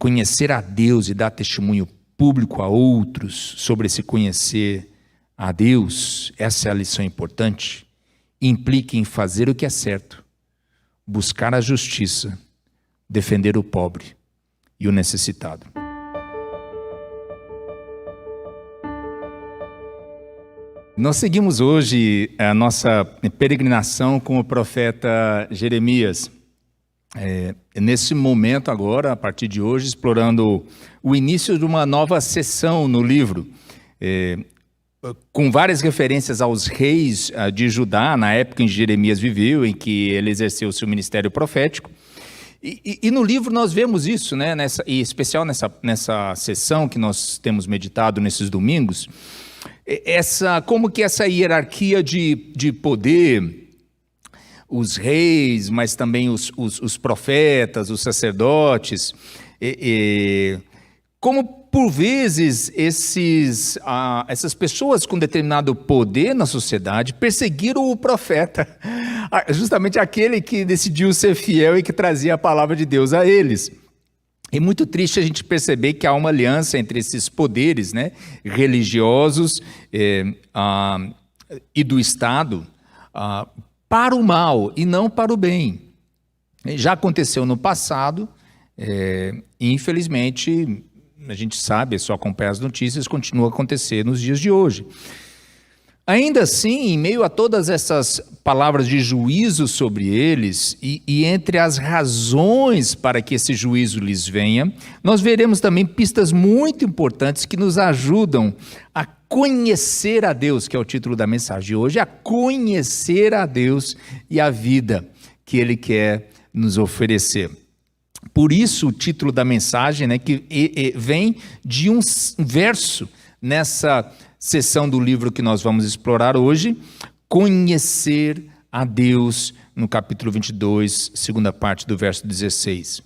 conhecer a Deus e dar testemunho público a outros sobre esse conhecer a Deus, essa é a lição importante, implica em fazer o que é certo, buscar a justiça, defender o pobre e o necessitado. Nós seguimos hoje a nossa peregrinação com o profeta Jeremias. Nesse momento agora, a partir de hoje, explorando o início de uma nova sessão no livro, com várias referências aos reis de Judá, na época em que Jeremias viveu, em que ele exerceu o seu ministério profético. E no livro nós vemos isso, né? Em especial nessa sessão que nós temos meditado nesses domingos, como que essa hierarquia de poder, os reis, mas também os profetas, os sacerdotes, como por vezes essas pessoas com determinado poder na sociedade perseguiram o profeta, justamente aquele que decidiu ser fiel e que trazia a palavra de Deus a eles. É muito triste a gente perceber que há uma aliança entre esses poderes, né, religiosos e do Estado para o mal e não para o bem. Já aconteceu no passado, e infelizmente, a gente sabe, só acompanha as notícias, continua a acontecer nos dias de hoje. Ainda assim, em meio a todas essas palavras de juízo sobre eles, e entre as razões para que esse juízo lhes venha, nós veremos também pistas muito importantes que nos ajudam a conhecer a Deus, que é o título da mensagem de hoje, a conhecer a Deus e a vida que Ele quer nos oferecer. Por isso o título da mensagem, né, que vem de um verso nessa sessão do livro que nós vamos explorar hoje, conhecer a Deus, no capítulo 22, segunda parte do verso 16.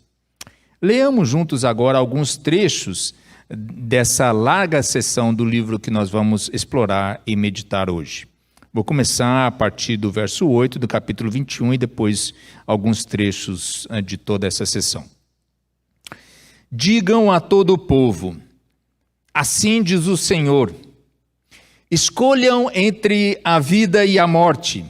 Leamos juntos agora alguns trechos dessa larga sessão do livro que nós vamos explorar e meditar hoje. Vou começar a partir do verso 8 do capítulo 21 e depois alguns trechos de toda essa sessão. Digam a todo o povo, assim diz o Senhor, escolham entre a vida e a morte.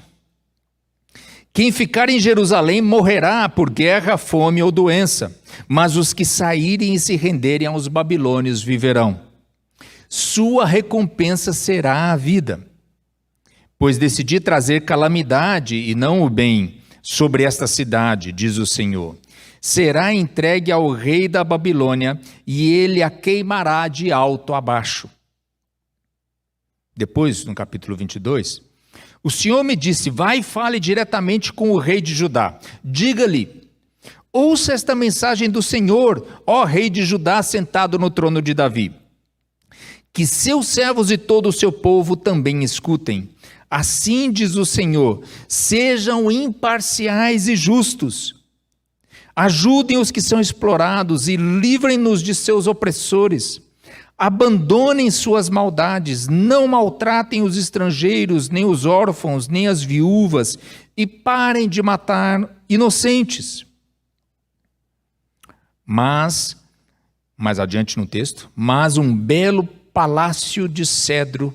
Quem ficar em Jerusalém morrerá por guerra, fome ou doença, mas os que saírem e se renderem aos babilônios viverão. Sua recompensa será a vida. Pois decidi trazer calamidade e não o bem sobre esta cidade, diz o Senhor. Será entregue ao rei da Babilônia e ele a queimará de alto a baixo. Depois, no capítulo 22, o Senhor me disse, vai e fale diretamente com o rei de Judá. Diga-lhe, ouça esta mensagem do Senhor, ó rei de Judá sentado no trono de Davi. Que seus servos e todo o seu povo também escutem. Assim diz o Senhor, sejam imparciais e justos. Ajudem os que são explorados e livrem-nos de seus opressores. Abandonem suas maldades, não maltratem os estrangeiros, nem os órfãos, nem as viúvas, e parem de matar inocentes. Mas, mais adiante no texto, mas um belo palácio de cedro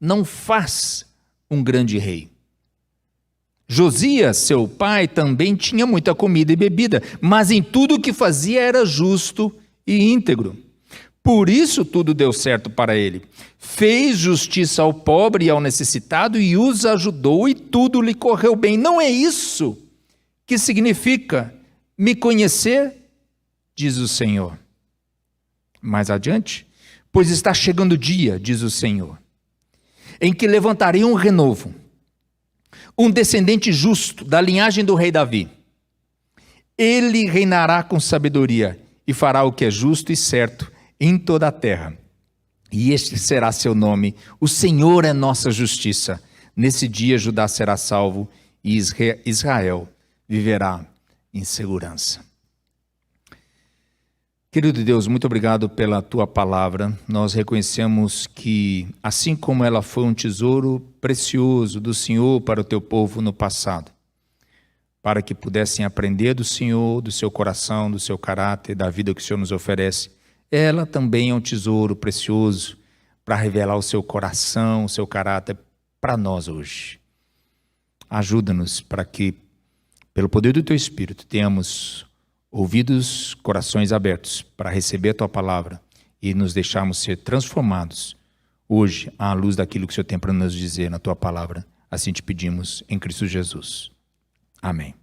não faz um grande rei. Josias, seu pai, também tinha muita comida e bebida, mas em tudo o que fazia era justo e íntegro. Por isso tudo deu certo para ele. Fez justiça ao pobre e ao necessitado e os ajudou e tudo lhe correu bem. Não é isso que significa me conhecer, diz o Senhor. Mais adiante, pois está chegando o dia, diz o Senhor, em que levantarei um renovo, um descendente justo da linhagem do rei Davi. Ele reinará com sabedoria e fará o que é justo e certo em toda a terra. E este será seu nome, o Senhor é nossa justiça. Nesse dia Judá será salvo e Israel viverá em segurança. Querido Deus, muito obrigado pela Tua palavra. Nós reconhecemos que, assim como ela foi um tesouro precioso do Senhor para o Teu povo no passado, para que pudessem aprender do Senhor, do seu coração, do seu caráter, da vida que o Senhor nos oferece. Ela também é um tesouro precioso para revelar o seu coração, o seu caráter para nós hoje. Ajuda-nos para que, pelo poder do Teu Espírito, tenhamos ouvidos, corações abertos para receber a Tua palavra e nos deixarmos ser transformados hoje à luz daquilo que o Senhor tem para nos dizer na Tua palavra. Assim te pedimos em Cristo Jesus. Amém.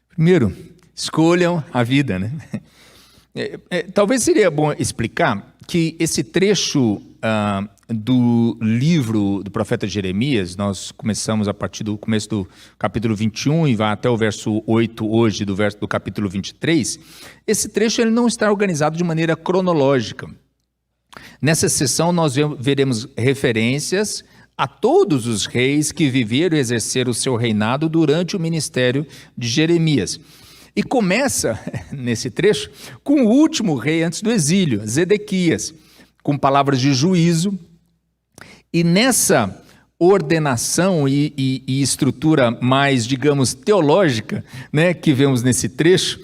Primeiro, escolham a vida, né? Talvez seria bom explicar que esse trecho do livro do profeta Jeremias, nós começamos a partir do começo do capítulo 21 e vai até o verso 8 hoje do capítulo 23, esse trecho ele não está organizado de maneira cronológica. Nessa sessão nós veremos referências a todos os reis que viveram e exerceram o seu reinado durante o ministério de Jeremias. E começa, nesse trecho, com o último rei antes do exílio, Zedequias, com palavras de juízo. E nessa ordenação e estrutura mais, digamos, teológica, né, que vemos nesse trecho,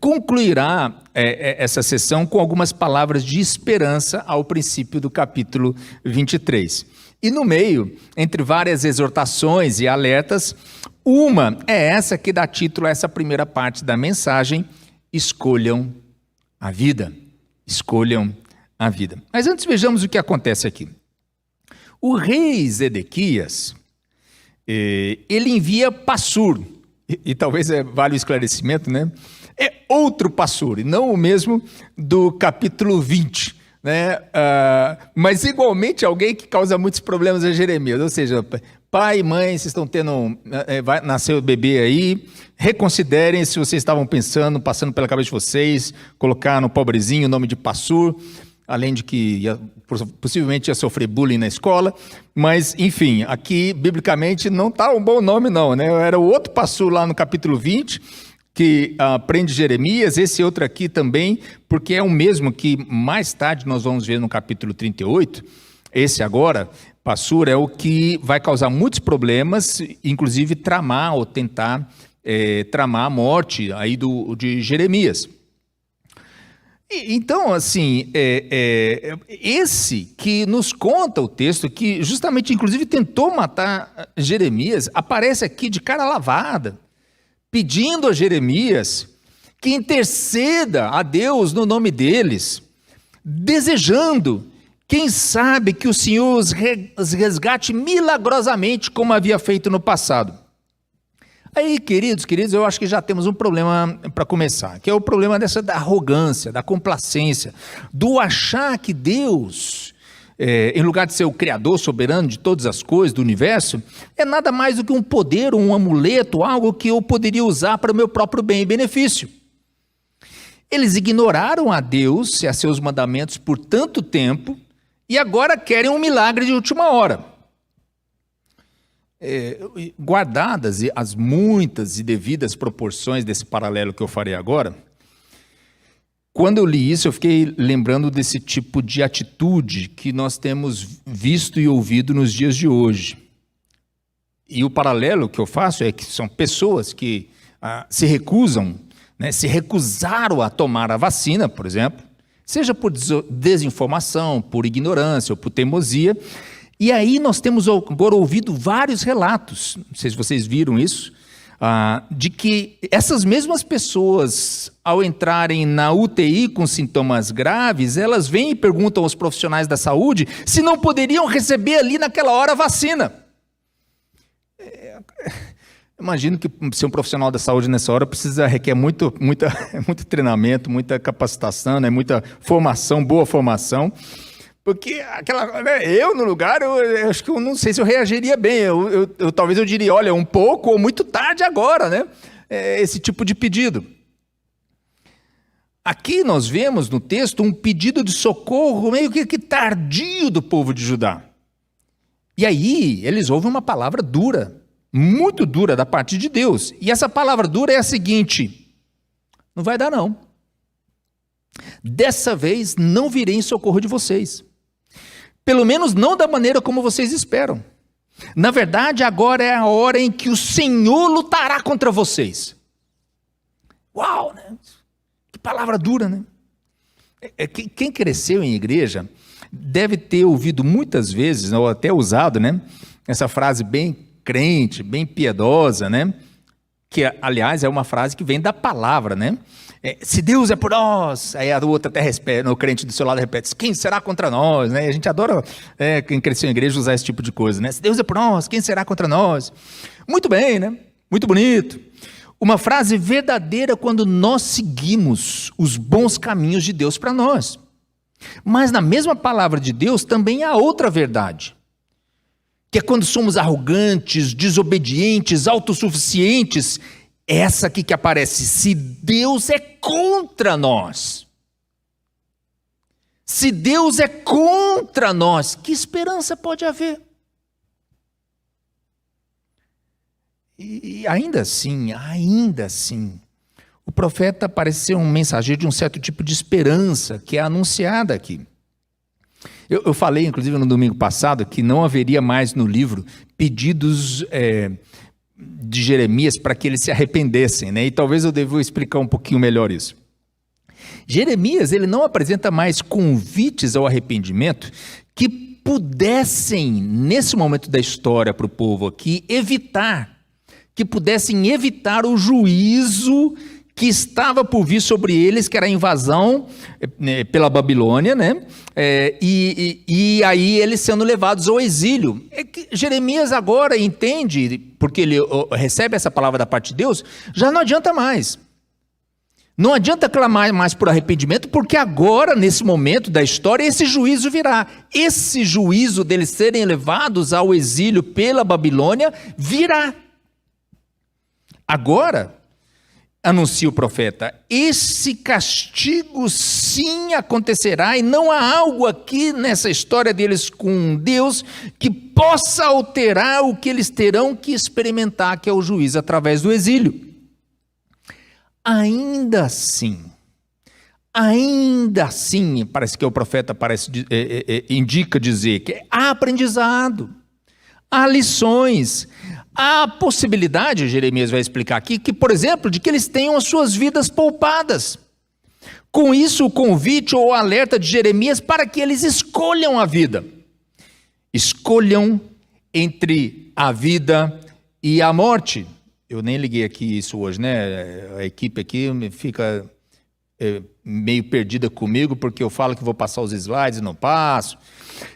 concluirá essa sessão com algumas palavras de esperança ao princípio do capítulo 23. E no meio, entre várias exortações e alertas, uma é essa que dá título a essa primeira parte da mensagem: escolham a vida. Escolham a vida. Mas antes vejamos o que acontece aqui. O rei Zedequias, ele envia Passur, e talvez vale o esclarecimento, né? É outro Passur, e não o mesmo do capítulo 20, né? Mas igualmente alguém que causa muitos problemas a Jeremias, ou seja, pai e mãe, vocês estão tendo, vai nascer o bebê aí, reconsiderem se vocês estavam pensando, passando pela cabeça de vocês, colocar no pobrezinho o nome de Passur, além de que possivelmente ia sofrer bullying na escola, mas enfim, aqui biblicamente não está um bom nome não, né? Era o outro Passur lá no capítulo 20, que prende Jeremias, esse outro aqui também, porque é o mesmo que mais tarde nós vamos ver no capítulo 38, esse agora, Passur, é o que vai causar muitos problemas, inclusive tramar ou tentar tramar a morte aí de Jeremias. Então, assim, esse que nos conta o texto, que justamente, inclusive, tentou matar Jeremias, aparece aqui de cara lavada, pedindo a Jeremias que interceda a Deus no nome deles, desejando, quem sabe, que o Senhor os resgate milagrosamente, como havia feito no passado. Aí, queridos, eu acho que já temos um problema para começar, que é o problema da arrogância, da complacência, do achar que Deus, em lugar de ser o Criador soberano de todas as coisas do universo, é nada mais do que um poder, um amuleto, algo que eu poderia usar para o meu próprio bem e benefício. Eles ignoraram a Deus e a seus mandamentos por tanto tempo e agora querem um milagre de última hora. Guardadas as muitas e devidas proporções desse paralelo que eu farei agora, quando eu li isso, eu fiquei lembrando desse tipo de atitude que nós temos visto e ouvido nos dias de hoje. E o paralelo que eu faço é que são pessoas que se recusam, né, se recusaram a tomar a vacina, por exemplo, seja por desinformação, por ignorância ou por teimosia. E aí nós temos agora ouvido vários relatos, não sei se vocês viram isso, de que essas mesmas pessoas, ao entrarem na UTI com sintomas graves, elas vêm e perguntam aos profissionais da saúde se não poderiam receber ali naquela hora a vacina. Imagino que ser um profissional da saúde nessa hora requer muito treinamento, muita capacitação, né, muita formação, boa formação. Porque eu no lugar, eu acho que eu não sei se eu reagiria bem, talvez eu diria, olha, um pouco ou muito tarde agora, né? Esse tipo de pedido. Aqui nós vemos no texto um pedido de socorro meio que tardio do povo de Judá. E aí eles ouvem uma palavra dura, muito dura da parte de Deus. E essa palavra dura é a seguinte: não vai dar não. Dessa vez não virei em socorro de vocês. Pelo menos não da maneira como vocês esperam. Na verdade, agora é a hora em que o Senhor lutará contra vocês. Uau, né? Que palavra dura, né? Quem cresceu em igreja deve ter ouvido muitas vezes, ou até usado, né? Essa frase bem crente, bem piedosa, né? Que, aliás, é uma frase que vem da palavra, né? Se Deus é por nós, aí a outra até repete, no crente do seu lado repete, quem será contra nós? Né? A gente adora, quem cresceu em igreja, usar esse tipo de coisa, né? Se Deus é por nós, quem será contra nós? Muito bem, né? Muito bonito. Uma frase verdadeira quando nós seguimos os bons caminhos de Deus para nós. Mas na mesma palavra de Deus também há outra verdade, que é quando somos arrogantes, desobedientes, autossuficientes. Essa aqui que aparece, se Deus é contra nós. Se Deus é contra nós, que esperança pode haver? E ainda assim, o profeta parece ser um mensageiro de um certo tipo de esperança que é anunciada aqui. Eu falei, inclusive, no domingo passado, que não haveria mais no livro pedidos de Jeremias para que eles se arrependessem, né? E talvez eu deva explicar um pouquinho melhor isso. Jeremias, ele não apresenta mais convites ao arrependimento que pudessem, nesse momento da história para o povo aqui, que pudessem evitar o juízo que estava por vir sobre eles, que era a invasão pela Babilônia, né? E aí eles sendo levados ao exílio. É que Jeremias agora entende, porque ele recebe essa palavra da parte de Deus, já não adianta mais. Não adianta clamar mais por arrependimento, porque agora, nesse momento da história, esse juízo virá. Esse juízo deles serem levados ao exílio pela Babilônia virá. Agora, anuncia o profeta, esse castigo sim acontecerá, e não há algo aqui nessa história deles com Deus que possa alterar o que eles terão que experimentar, que é o juízo através do exílio. Ainda assim, parece que o profeta indica dizer que há aprendizado, há lições, há possibilidade, Jeremias vai explicar aqui, que, por exemplo, de que eles tenham as suas vidas poupadas. Com isso, o convite ou o alerta de Jeremias para que eles escolham a vida. Escolham entre a vida e a morte. Eu nem liguei aqui isso hoje, né? A equipe aqui fica meio perdida comigo, porque eu falo que vou passar os slides e não passo.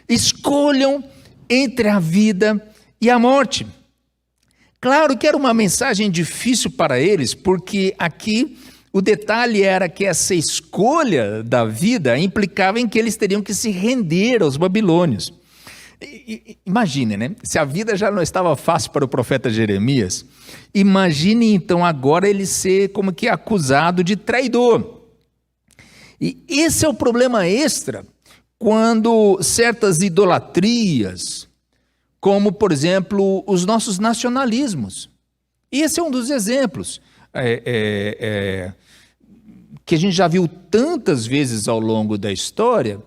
Escolham entre a vida e a morte. Claro que era uma mensagem difícil para eles, porque aqui o detalhe era que essa escolha da vida implicava em que eles teriam que se render aos babilônios. Imagine, né? Se a vida já não estava fácil para o profeta Jeremias, imagine então agora ele ser como que acusado de traidor. E esse é o problema extra quando certas idolatrias, como, por exemplo, os nossos nacionalismos. Esse é um dos exemplos que a gente já viu tantas vezes ao longo da história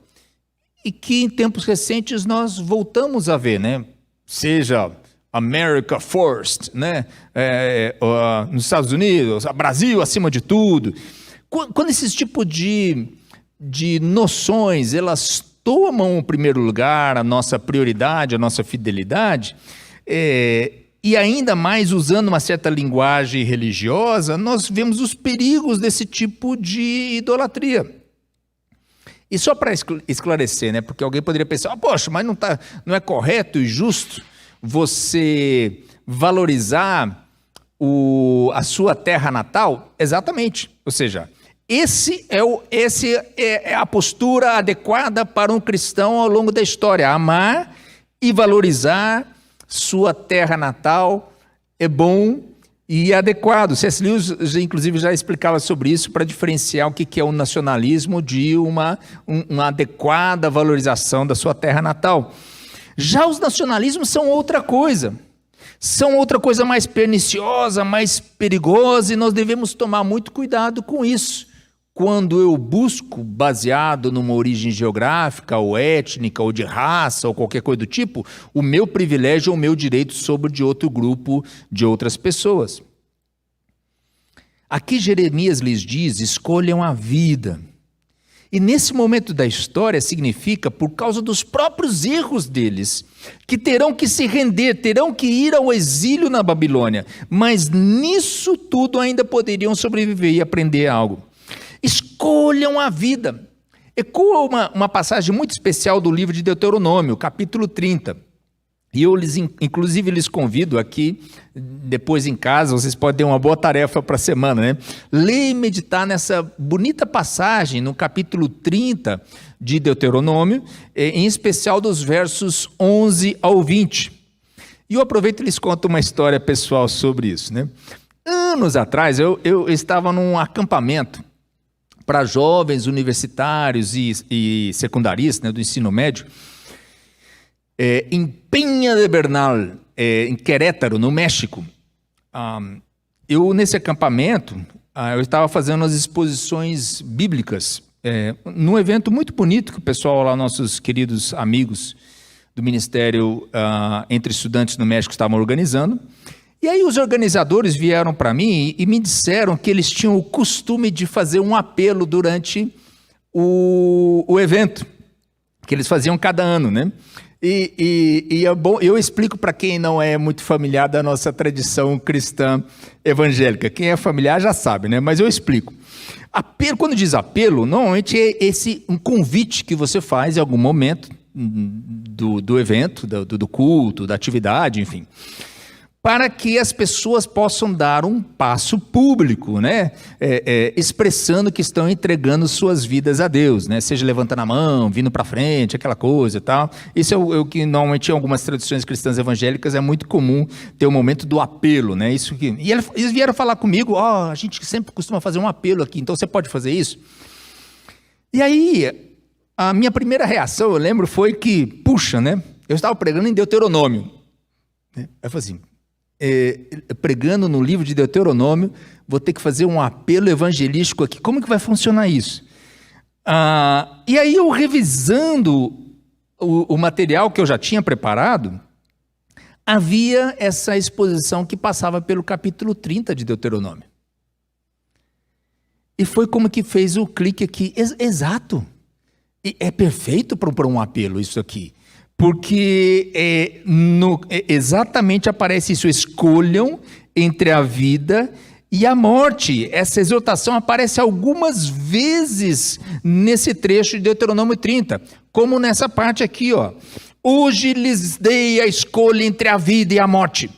e que em tempos recentes nós voltamos a ver, né? Seja America First, né? Nos Estados Unidos, Brasil acima de tudo. Quando esse tipo de noções, elas tomam o primeiro lugar, a nossa prioridade, a nossa fidelidade, e ainda mais usando uma certa linguagem religiosa, nós vemos os perigos desse tipo de idolatria. E só para esclarecer, né, porque alguém poderia pensar, poxa, mas não é correto e justo você valorizar a sua terra natal? Exatamente, ou seja, essa é a postura adequada para um cristão ao longo da história. Amar e valorizar sua terra natal é bom e adequado. C.S. Lewis, inclusive, já explicava sobre isso para diferenciar o que é o nacionalismo de uma adequada valorização da sua terra natal. Já os nacionalismos são outra coisa. São outra coisa mais perniciosa, mais perigosa, e nós devemos tomar muito cuidado com isso. quando eu busco, baseado numa origem geográfica, ou étnica, ou de raça, ou qualquer coisa do tipo, o meu privilégio ou o meu direito sobre o de outro grupo, de outras pessoas. Aqui Jeremias lhes diz: escolham a vida. E nesse momento da história significa, por causa dos próprios erros deles, que terão que se render, terão que ir ao exílio na Babilônia, mas nisso tudo ainda poderiam sobreviver e aprender algo. Escolham a vida. Ecoa uma passagem muito especial do livro de Deuteronômio, capítulo 30. E eu, inclusive, lhes convido aqui, depois em casa, vocês podem ter uma boa tarefa para a semana, né? Ler e meditar nessa bonita passagem, no capítulo 30 de Deuteronômio, em especial dos versos 11 ao 20. E eu aproveito e lhes conto uma história pessoal sobre isso, né? Anos atrás, eu estava num acampamento para jovens universitários e secundaristas, né, do ensino médio, em Peña de Bernal, em Querétaro, no México. Eu, nesse acampamento, eu estava fazendo as exposições bíblicas, num evento muito bonito que o pessoal lá, nossos queridos amigos do Ministério Entre Estudantes no México estavam organizando. E aí os organizadores vieram para mim e me disseram que eles tinham o costume de fazer um apelo durante o evento, que eles faziam cada ano, né? E é bom, eu explico para quem não é muito familiar da nossa tradição cristã evangélica. Quem é familiar já sabe, né? Mas eu explico. Apelo, quando diz apelo, normalmente é um convite que você faz em algum momento do evento, do culto, da atividade, enfim, para que as pessoas possam dar um passo público, né? Expressando que estão entregando suas vidas a Deus, né? Seja levantando a mão, vindo para frente, aquela coisa e tal. Isso é o que normalmente em algumas tradições cristãs evangélicas é muito comum ter o momento do apelo, né? E eles vieram falar comigo: a gente sempre costuma fazer um apelo aqui, então você pode fazer isso? E aí, a minha primeira reação, eu lembro, foi que, puxa, né? Eu estava pregando em Deuteronômio. Eu falei assim, pregando no livro de Deuteronômio, vou ter que fazer um apelo evangelístico aqui. Como que vai funcionar isso? E aí eu, revisando o material que eu já tinha preparado, havia essa exposição que passava pelo capítulo 30 de Deuteronômio. E foi como que fez o clique aqui. Exato. E é perfeito para um apelo isso aqui. Porque exatamente aparece isso: escolham entre a vida e a morte. Essa exortação aparece algumas vezes nesse trecho de Deuteronômio 30, como nessa parte aqui, ó. Hoje lhes dei a escolha entre a vida e a morte,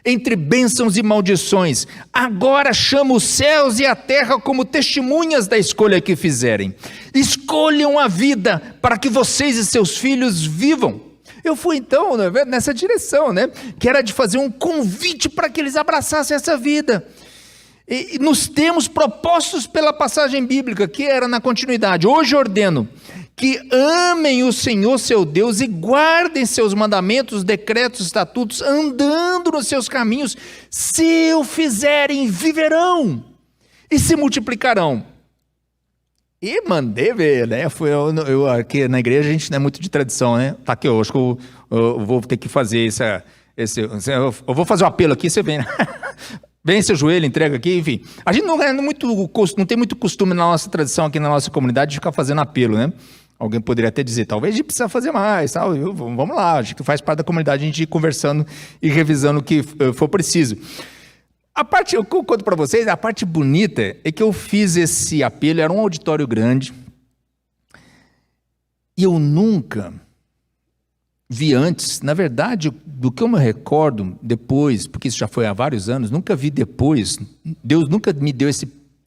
entre bênçãos e maldições. Agora chamo os céus e a terra como testemunhas da escolha que fizerem. Escolham a vida para que vocês e seus filhos vivam. Eu fui então nessa direção, né? Que era de fazer um convite para que eles abraçassem essa vida. E nos termos propostos pela passagem bíblica, que era na continuidade: hoje ordeno que amem o Senhor seu Deus e guardem seus mandamentos, decretos, estatutos, andando nos seus caminhos. Se o fizerem, viverão e se multiplicarão. E mandei ver, né? Eu aqui na igreja a gente não é muito de tradição, né? Tá aqui, eu acho que eu vou ter que fazer eu vou fazer um apelo aqui, você vem, né? Vem seu joelho, entrega aqui, enfim. A gente não tem muito costume na nossa tradição aqui na nossa comunidade de ficar fazendo apelo, né? Alguém poderia até dizer, talvez a gente precisa fazer mais, tal. Vamos lá, acho que faz parte da comunidade a gente ir conversando e revisando o que for preciso. Eu conto para vocês, a parte bonita é que eu fiz esse apelo, era um auditório grande, e eu nunca vi antes, na verdade, do que eu me recordo depois, porque isso já foi há vários anos, nunca vi depois, Deus nunca me deu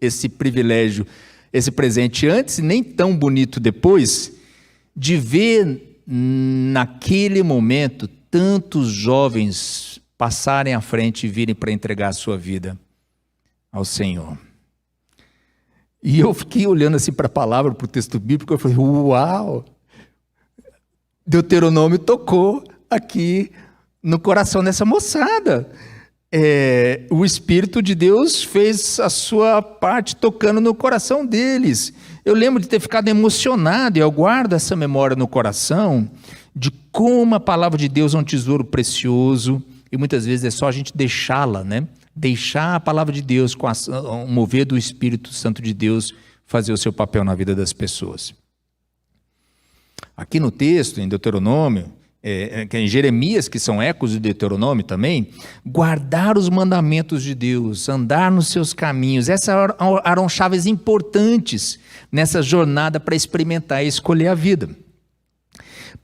esse privilégio, esse presente antes, e nem tão bonito depois, de ver naquele momento tantos jovens passarem à frente e virem para entregar a sua vida ao Senhor. E eu fiquei olhando assim para a palavra, para o texto bíblico, eu falei, uau! Deuteronômio tocou aqui no coração dessa moçada. o Espírito de Deus fez a sua parte tocando no coração deles. Eu lembro de ter ficado emocionado, e eu guardo essa memória no coração, de como a palavra de Deus é um tesouro precioso, e muitas vezes é só a gente deixá-la, né? Deixar a palavra de Deus, com o mover do Espírito Santo de Deus, fazer o seu papel na vida das pessoas. Aqui no texto, em Deuteronômio, em Jeremias, que são ecos de Deuteronômio também, guardar os mandamentos de Deus, andar nos seus caminhos, essas eram chaves importantes nessa jornada para experimentar e escolher a vida.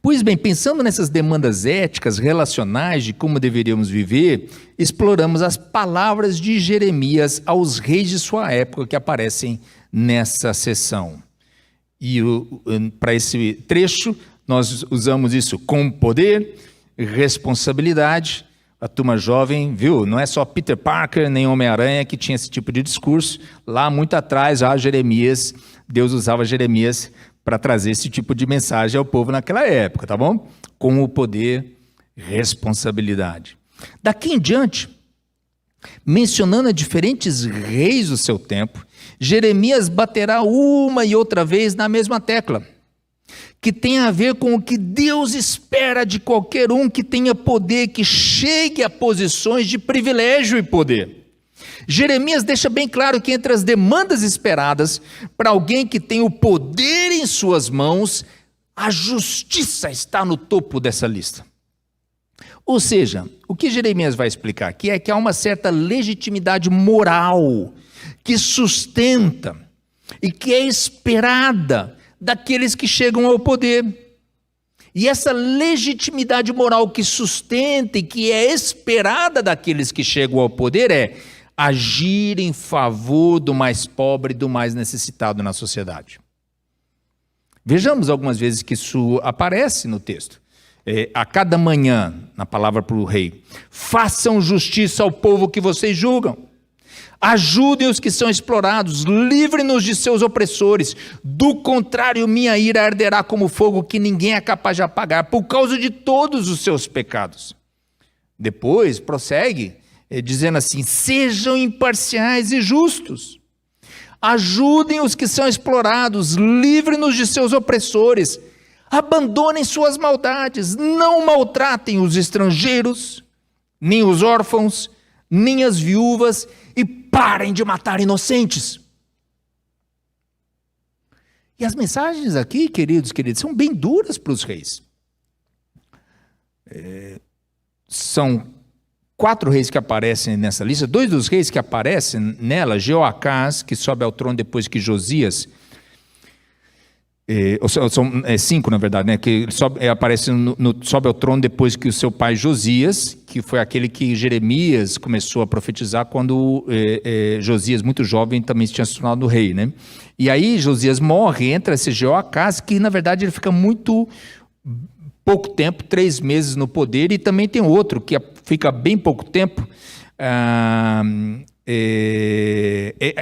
Pois bem, pensando nessas demandas éticas, relacionais de como deveríamos viver, exploramos as palavras de Jeremias aos reis de sua época que aparecem nessa sessão. E para esse trecho, nós usamos isso com poder, responsabilidade. A turma jovem, viu? Não é só Peter Parker nem Homem-Aranha que tinha esse tipo de discurso. Lá muito atrás, já Jeremias, Deus usava Jeremias para trazer esse tipo de mensagem ao povo naquela época, tá bom? Com o poder, responsabilidade. Daqui em diante, mencionando diferentes reis do seu tempo, Jeremias baterá uma e outra vez na mesma tecla, que tem a ver com o que Deus espera de qualquer um que tenha poder, que chegue a posições de privilégio e poder. Jeremias deixa bem claro que entre as demandas esperadas para alguém que tem o poder em suas mãos, a justiça está no topo dessa lista. Ou seja, o que Jeremias vai explicar aqui é que há uma certa legitimidade moral que sustenta e que é esperada daqueles que chegam ao poder. E essa legitimidade moral que sustenta e que é esperada daqueles que chegam ao poder é agir em favor do mais pobre e do mais necessitado na sociedade. Vejamos algumas vezes que isso aparece no texto. A cada manhã, na palavra para o rei, façam justiça ao povo que vocês julgam. Ajudem os que são explorados, livrem-nos de seus opressores. Do contrário, minha ira arderá como fogo que ninguém é capaz de apagar, por causa de todos os seus pecados. Depois, prossegue, dizendo assim: sejam imparciais e justos. Ajudem os que são explorados, livrem-nos de seus opressores. Abandonem suas maldades, não maltratem os estrangeiros, nem os órfãos, nem as viúvas, e parem de matar inocentes. E as mensagens aqui, queridos, são bem duras para os reis. São 4 reis que aparecem nessa lista. 2 dos reis que aparecem nela, Jeoacás, que sobe ao trono depois que Josias, são 5 na verdade, né, que aparece sobe ao trono depois que o seu pai Josias, que foi aquele que Jeremias começou a profetizar quando Josias, muito jovem, também tinha se tornado rei, né? E aí Josias morre, entra esse Jeoacás, que na verdade ele fica muito pouco tempo, 3 meses no poder, e também tem outro que fica bem pouco tempo,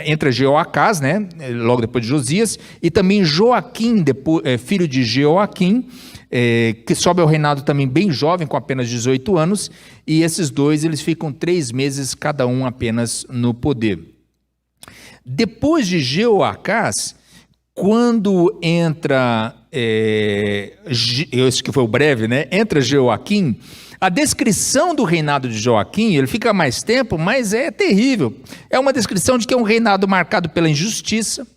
entra Jeoacás, né, logo depois de Josias, e também Joaquim, filho de Jeoaquim, que sobe ao reinado também bem jovem, com apenas 18 anos, e esses 2 eles ficam 3 meses cada um apenas no poder. Depois de Jeoacás, quando entra, esse que foi o breve, né, entra Joaquim, a descrição do reinado de Joaquim, ele fica mais tempo, mas é terrível. É uma descrição de que é um reinado marcado pela injustiça,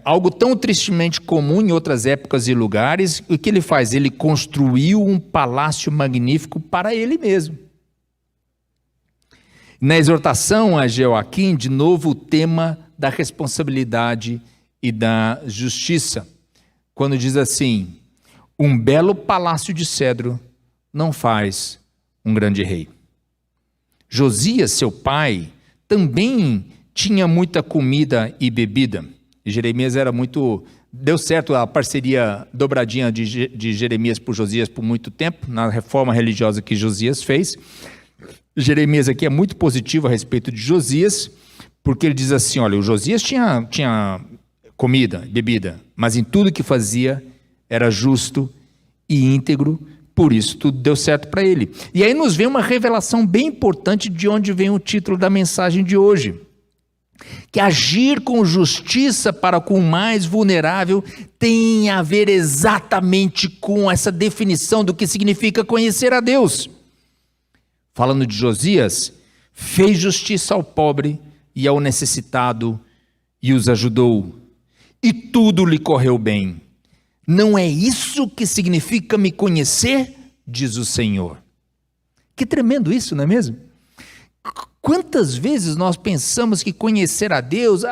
algo tão tristemente comum em outras épocas e lugares. O que ele faz? Ele construiu um palácio magnífico para ele mesmo. Na exortação a Joaquim, de novo o tema da responsabilidade e da justiça, quando diz assim: um belo palácio de cedro não faz um grande rei. Josias, seu pai, também tinha muita comida e bebida. E Jeremias era muito... Deu certo a parceria dobradinha de Jeremias por Josias por muito tempo, na reforma religiosa que Josias fez. Jeremias aqui é muito positivo a respeito de Josias, porque ele diz assim, olha, o Josias tinha comida, bebida, mas em tudo que fazia era justo e íntegro, Por isso tudo deu certo para ele. E aí nos vem uma revelação bem importante de onde vem o título da mensagem de hoje. Que agir com justiça para com o mais vulnerável tem a ver exatamente com essa definição do que significa conhecer a Deus. Falando de Josias, fez justiça ao pobre e ao necessitado e os ajudou, e tudo lhe correu bem. Não é isso que significa me conhecer, diz o Senhor. Que tremendo isso, não é mesmo? Quantas vezes nós pensamos que conhecer a Deus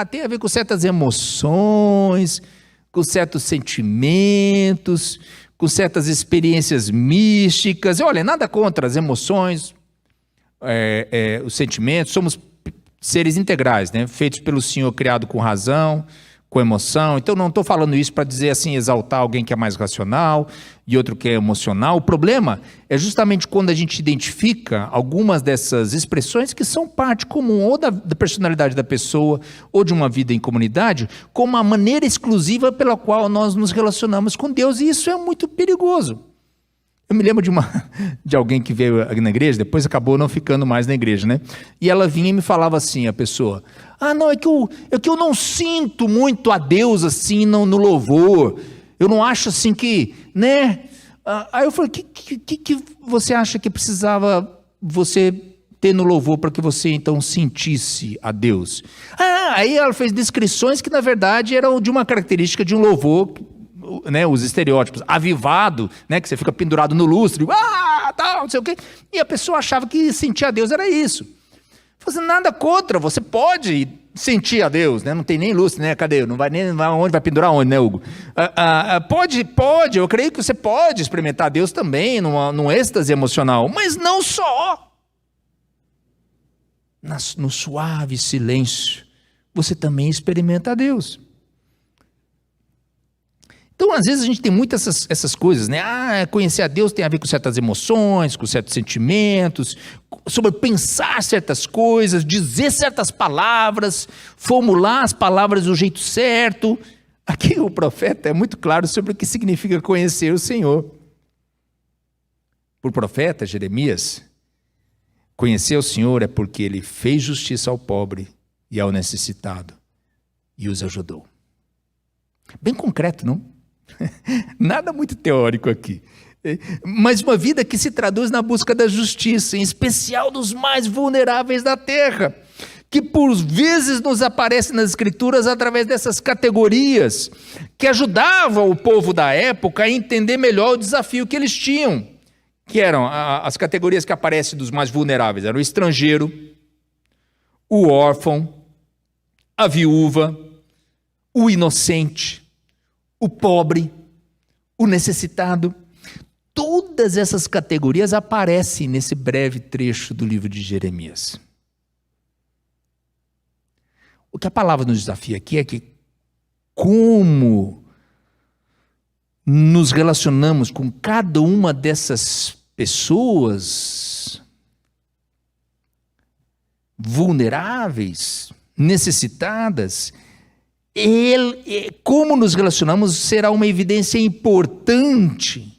tem a ver com certas emoções, com certos sentimentos, com certas experiências místicas. Olha, nada contra as emoções, os sentimentos. Somos seres integrais, né? Feitos pelo Senhor, criado com razão, com emoção. Então não estou falando isso para dizer assim, exaltar alguém que é mais racional e outro que é emocional. O problema é justamente quando a gente identifica algumas dessas expressões que são parte comum ou da personalidade da pessoa ou de uma vida em comunidade, como a maneira exclusiva pela qual nós nos relacionamos com Deus, e isso é muito perigoso. Eu me lembro de alguém que veio na igreja, depois acabou não ficando mais na igreja, né? E ela vinha e me falava assim, a pessoa: não, é que eu não sinto muito a Deus assim no louvor. Eu não acho assim que, né? Aí eu falei: que você acha que precisava você ter no louvor para que você então sentisse a Deus? Aí ela fez descrições que na verdade eram de uma característica de um louvor, né, os estereótipos, avivado, né, que você fica pendurado no lustre, tal, não sei o quê, e a pessoa achava que sentir a Deus era isso. Falei assim, nada contra, você pode sentir a Deus, né? Não tem nem lustre, né? Cadê? Não vai nem onde, vai pendurar onde, né, Hugo? Pode, eu creio que você pode experimentar Deus também, num êxtase emocional, mas não só. No suave silêncio, você também experimenta a Deus. Então, às vezes, a gente tem muitas essas coisas, né? Conhecer a Deus tem a ver com certas emoções, com certos sentimentos, sobre pensar certas coisas, dizer certas palavras, formular as palavras do jeito certo. Aqui o profeta é muito claro sobre o que significa conhecer o Senhor. Por profeta, Jeremias, conhecer o Senhor é porque ele fez justiça ao pobre e ao necessitado e os ajudou. Bem concreto, não? Nada muito teórico aqui, mas uma vida que se traduz na busca da justiça, em especial dos mais vulneráveis da terra, que por vezes nos aparece nas Escrituras através dessas categorias, que ajudavam o povo da época a entender melhor o desafio que eles tinham, que eram as categorias que aparecem dos mais vulneráveis, eram o estrangeiro, o órfão, a viúva, o inocente, o pobre, o necessitado. Todas essas categorias aparecem nesse breve trecho do livro de Jeremias. O que a palavra nos desafia aqui é que como nos relacionamos com cada uma dessas pessoas vulneráveis, necessitadas, como nos relacionamos será uma evidência importante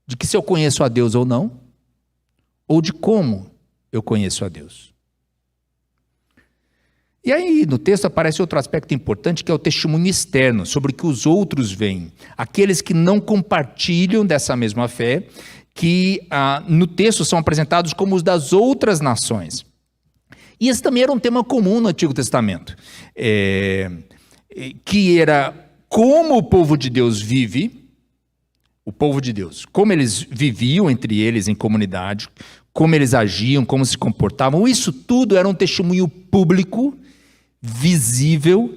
de que se eu conheço a Deus ou não, ou de como eu conheço a Deus. E aí no texto aparece outro aspecto importante, que é o testemunho externo, sobre o que os outros veem, aqueles que não compartilham dessa mesma fé, que no texto são apresentados como os das outras nações. E esse também era um tema comum no Antigo Testamento, que era como o povo de Deus vive, o povo de Deus, como eles viviam entre eles em comunidade, como eles agiam, como se comportavam, isso tudo era um testemunho público, visível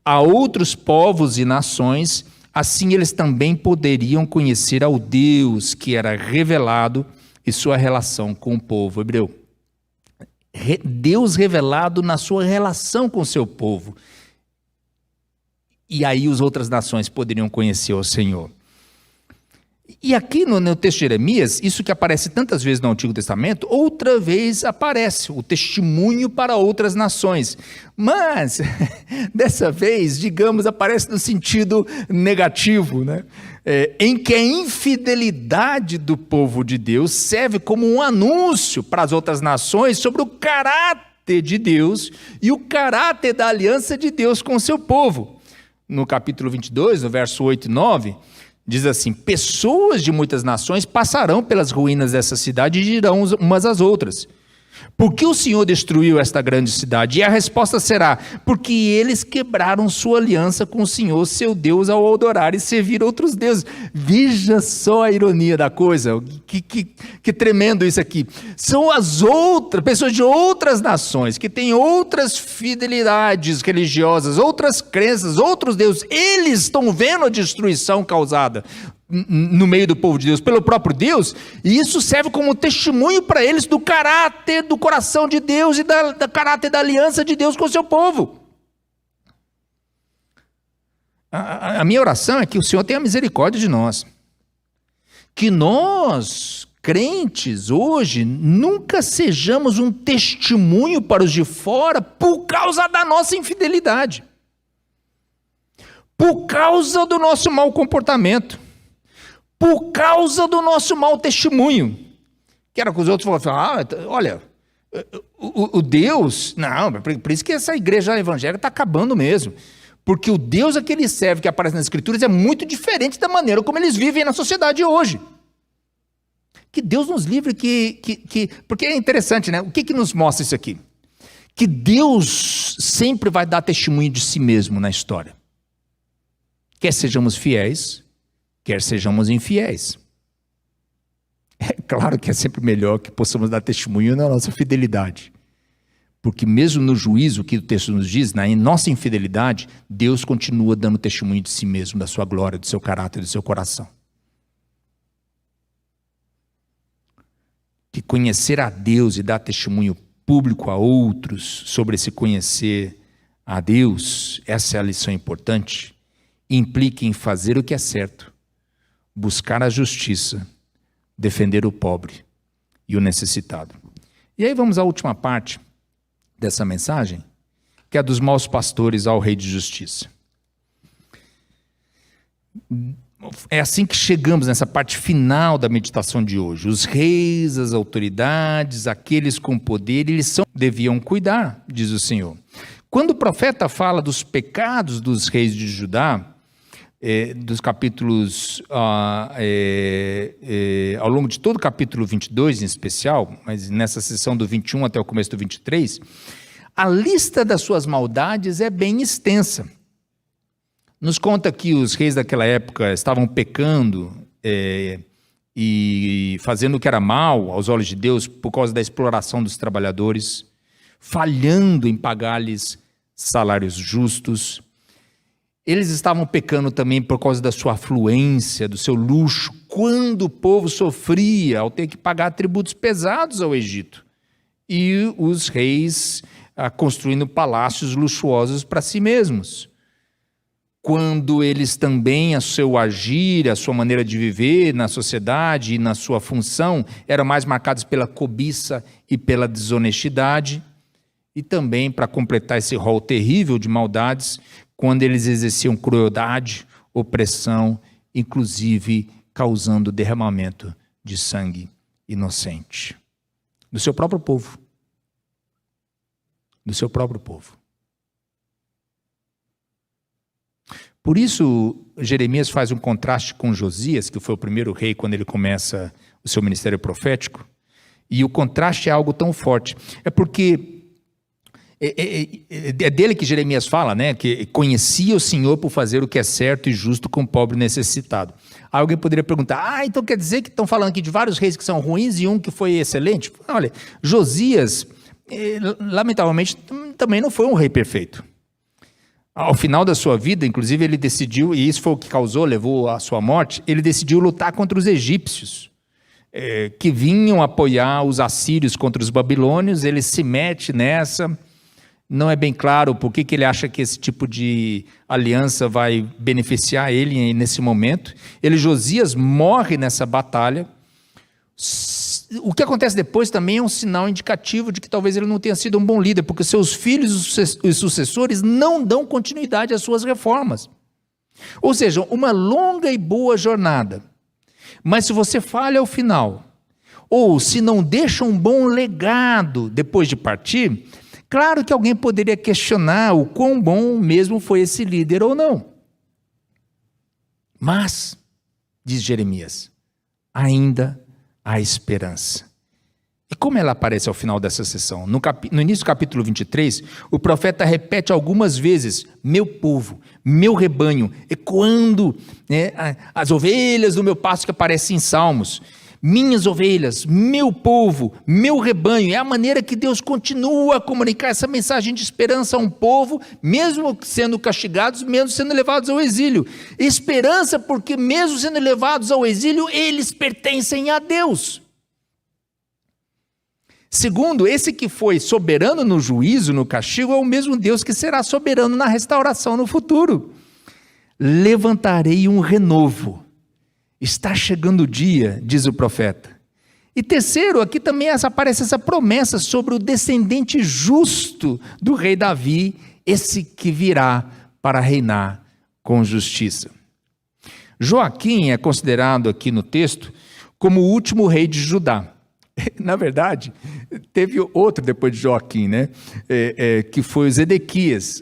a outros povos e nações, assim eles também poderiam conhecer ao Deus que era revelado e sua relação com o povo hebreu. Deus revelado na sua relação com o seu povo. E aí as outras nações poderiam conhecer o Senhor. E aqui no texto de Jeremias, isso que aparece tantas vezes no Antigo Testamento, outra vez aparece o testemunho para outras nações. Mas, dessa vez, digamos, aparece no sentido negativo, né? Em que a infidelidade do povo de Deus serve como um anúncio para as outras nações sobre o caráter de Deus e o caráter da aliança de Deus com o seu povo. No capítulo 22, no verso 8 e 9... diz assim: pessoas de muitas nações passarão pelas ruínas dessa cidade e dirão umas às outras: por que o Senhor destruiu esta grande cidade? E a resposta será: porque eles quebraram sua aliança com o Senhor, seu Deus, ao adorar e servir outros deuses. Veja só a ironia da coisa, que tremendo isso aqui. São as outras, pessoas de outras nações, que têm outras fidelidades religiosas, outras crenças, outros deuses. Eles estão vendo a destruição causada no meio do povo de Deus pelo próprio Deus, e isso serve como testemunho para eles do caráter do coração de Deus e do caráter da aliança de Deus com o seu povo. A minha oração é que o Senhor tenha misericórdia de nós, que nós, crentes, hoje, nunca sejamos um testemunho para os de fora por causa da nossa infidelidade, por causa do nosso mau comportamento, por causa do nosso mau testemunho. Que era que os outros falavam: olha, o Deus... Não, por isso que essa igreja evangélica está acabando mesmo. Porque o Deus a que ele serve, que aparece nas Escrituras, é muito diferente da maneira como eles vivem na sociedade hoje. Que Deus nos livre, porque é interessante, né? O que nos mostra isso aqui? Que Deus sempre vai dar testemunho de si mesmo na história. Quer sejamos fiéis, quer sejamos infiéis. É claro que é sempre melhor que possamos dar testemunho na nossa fidelidade. Porque mesmo no juízo que o texto nos diz, na nossa infidelidade, Deus continua dando testemunho de si mesmo, da sua glória, do seu caráter, do seu coração. Que conhecer a Deus e dar testemunho público a outros sobre esse conhecer a Deus, essa é a lição importante, implica em fazer o que é certo, buscar a justiça, defender o pobre e o necessitado. E aí vamos à última parte dessa mensagem, que é dos maus pastores ao rei de justiça. É assim que chegamos nessa parte final da meditação de hoje. Os reis, as autoridades, aqueles com poder, eles deviam cuidar, diz o Senhor. Quando o profeta fala dos pecados dos reis de Judá, dos capítulos, ao longo de todo o capítulo 22 em especial, mas nessa sessão do 21 até o começo do 23, a lista das suas maldades é bem extensa. Nos conta que os reis daquela época estavam pecando e fazendo o que era mal aos olhos de Deus por causa da exploração dos trabalhadores, falhando em pagar-lhes salários justos. Eles estavam pecando também por causa da sua afluência, do seu luxo, quando o povo sofria ao ter que pagar tributos pesados ao Egito. E os reis construindo palácios luxuosos para si mesmos. Quando eles também, a seu agir, a sua maneira de viver na sociedade e na sua função, eram mais marcados pela cobiça e pela desonestidade. E também, para completar esse rol terrível de maldades, quando eles exerciam crueldade, opressão, inclusive causando derramamento de sangue inocente. Do seu próprio povo. Do seu próprio povo. Por isso, Jeremias faz um contraste com Josias, que foi o primeiro rei quando ele começa o seu ministério profético, e o contraste é algo tão forte. É porque é dele que Jeremias fala, né? Que conhecia o Senhor por fazer o que é certo e justo com o pobre necessitado. Alguém poderia perguntar: então quer dizer que estão falando aqui de vários reis que são ruins e um que foi excelente? Olha, Josias, lamentavelmente, também não foi um rei perfeito. Ao final da sua vida, inclusive, ele decidiu, e isso foi o que levou à sua morte, ele decidiu lutar contra os egípcios, que vinham apoiar os assírios contra os babilônios. Ele se mete nessa, Não é bem claro por que ele acha que esse tipo de aliança vai beneficiar ele nesse momento. Josias morre nessa batalha. O que acontece depois também é um sinal indicativo de que talvez ele não tenha sido um bom líder, porque seus filhos e sucessores não dão continuidade às suas reformas. Ou seja, uma longa e boa jornada. Mas se você falha ao final, ou se não deixa um bom legado depois de partir, claro que alguém poderia questionar o quão bom mesmo foi esse líder ou não. Mas, diz Jeremias, ainda há esperança. E como ela aparece ao final dessa sessão? No início do capítulo 23, o profeta repete algumas vezes, meu povo, meu rebanho, ecoando as ovelhas do meu pasto que aparecem em Salmos. Minhas ovelhas, meu povo, meu rebanho. É a maneira que Deus continua a comunicar essa mensagem de esperança a um povo, mesmo sendo castigados, mesmo sendo levados ao exílio. Esperança porque mesmo sendo levados ao exílio, eles pertencem a Deus. Segundo, esse que foi soberano no juízo, no castigo, é o mesmo Deus que será soberano na restauração no futuro. Levantarei um renovo. Está chegando o dia, diz o profeta. E terceiro, aqui também aparece essa promessa sobre o descendente justo do rei Davi, esse que virá para reinar com justiça. Joaquim é considerado aqui no texto como o último rei de Judá. Na verdade, teve outro depois de Joaquim, né? Que foi o Zedequias.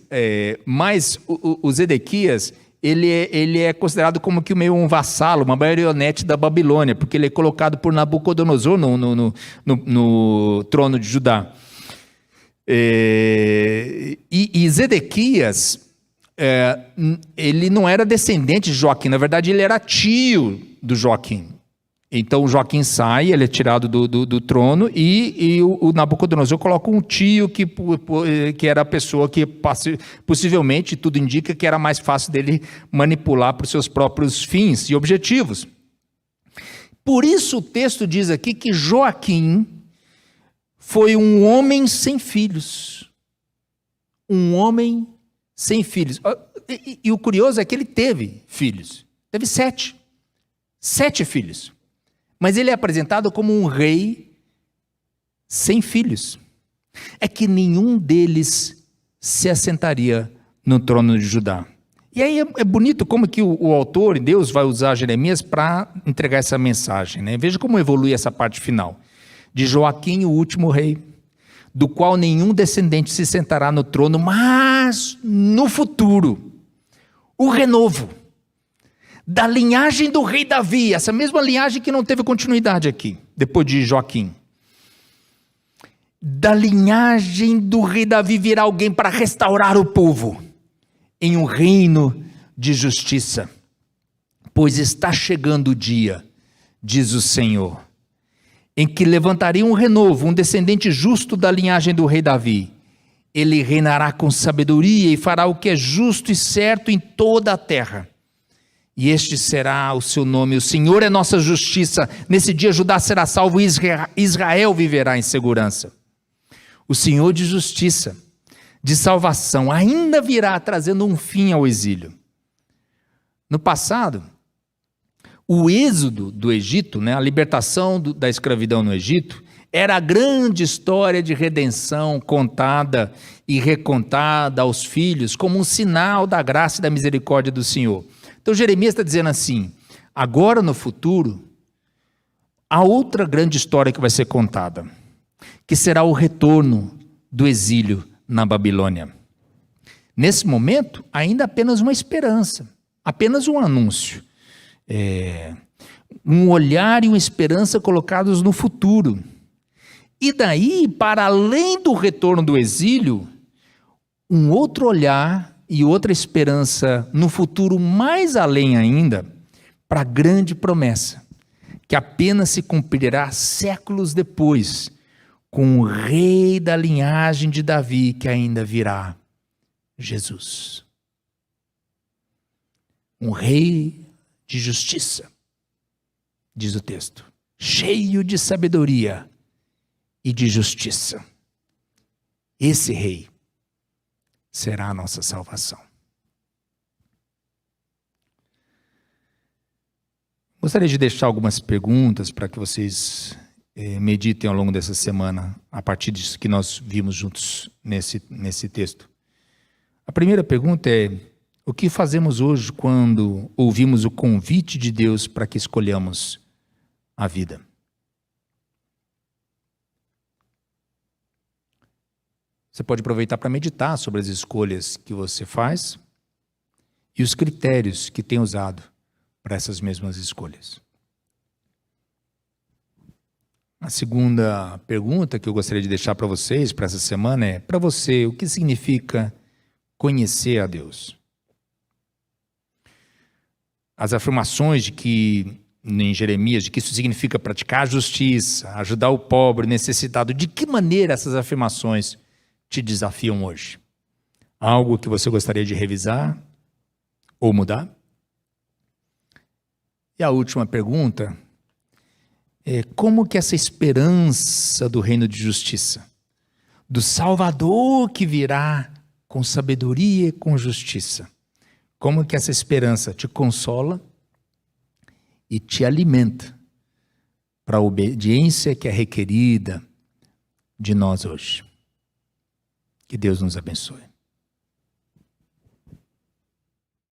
Mas o Zedequias, ele é considerado como que meio um vassalo, uma marionete da Babilônia, porque ele é colocado por Nabucodonosor no trono de Judá. E Zedequias, ele não era descendente de Joaquim, na verdade ele era tio do Joaquim. Então Joaquim sai, ele é tirado do trono e o Nabucodonosor coloca um tio que era a pessoa que possivelmente, tudo indica que era mais fácil dele manipular para os seus próprios fins e objetivos. Por isso o texto diz aqui que Joaquim foi um homem sem filhos. Um homem sem filhos. E o curioso é que ele teve filhos. Teve 7. 7 filhos. Mas ele é apresentado como um rei sem filhos. É que nenhum deles se assentaria no trono de Judá. E aí é bonito como que o autor, Deus, vai usar Jeremias para entregar essa mensagem, né? Veja como evolui essa parte final. De Joaquim, o último rei, do qual nenhum descendente se sentará no trono, mas no futuro, o renovo da linhagem do rei Davi, essa mesma linhagem que não teve continuidade aqui, depois de Joaquim. Da linhagem do rei Davi virá alguém para restaurar o povo em um reino de justiça. Pois está chegando o dia, diz o Senhor, em que levantarei um renovo, um descendente justo da linhagem do rei Davi. Ele reinará com sabedoria e fará o que é justo e certo em toda a terra. E este será o seu nome, o Senhor é nossa justiça. Nesse dia Judá será salvo e Israel viverá em segurança. O Senhor de justiça, de salvação, ainda virá trazendo um fim ao exílio. No passado, o êxodo do Egito, né, a libertação da escravidão no Egito, era a grande história de redenção contada e recontada aos filhos como um sinal da graça e da misericórdia do Senhor. Então Jeremias está dizendo assim, agora no futuro, há outra grande história que vai ser contada, que será o retorno do exílio na Babilônia. Nesse momento, ainda apenas uma esperança, apenas um anúncio. Um olhar e uma esperança colocados no futuro. E daí, para além do retorno do exílio, um outro olhar e outra esperança no futuro mais além ainda, para a grande promessa, que apenas se cumprirá séculos depois, com o rei da linhagem de Davi que ainda virá, Jesus. Um rei de justiça, diz o texto, cheio de sabedoria e de justiça. Esse rei será a nossa salvação. Gostaria de deixar algumas perguntas para que vocês meditem ao longo dessa semana, a partir disso que nós vimos juntos nesse texto. A primeira pergunta é: o que fazemos hoje quando ouvimos o convite de Deus para que escolhamos a vida? Você pode aproveitar para meditar sobre as escolhas que você faz e os critérios que tem usado para essas mesmas escolhas. A segunda pergunta que eu gostaria de deixar para vocês para essa semana é: para você, o que significa conhecer a Deus? As afirmações de que, em Jeremias, de que isso significa praticar a justiça, ajudar o pobre, necessitado, de que maneira essas afirmações te desafiam hoje? Algo que você gostaria de revisar ou mudar? E a última pergunta é: como que essa esperança do reino de justiça, do Salvador que virá com sabedoria e com justiça, como que essa esperança te consola e te alimenta para a obediência que é requerida de nós hoje? Que Deus nos abençoe.